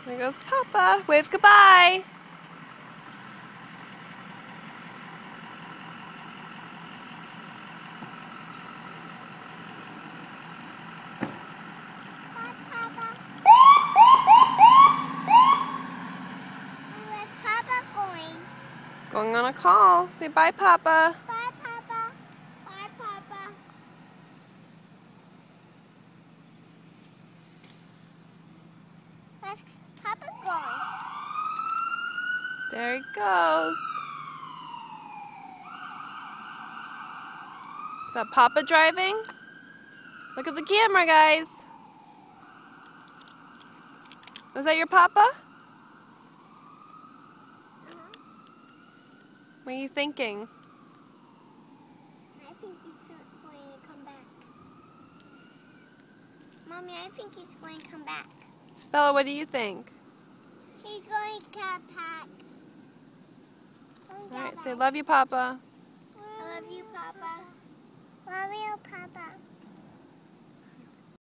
There goes Papa. Wave goodbye. Bye, Papa. Where's Papa going? It's going on a call. Say bye, Papa. Bye, Papa. Bye, Papa. Where's Papa going? There he goes. Is that Papa driving? Look at the camera, guys. Was that your Papa? What are you thinking? I think he's going to come back. Mommy, I think he's going to come back. Bella, what do you think? He's going to come back. All right, say love you, Papa. I love you, Papa.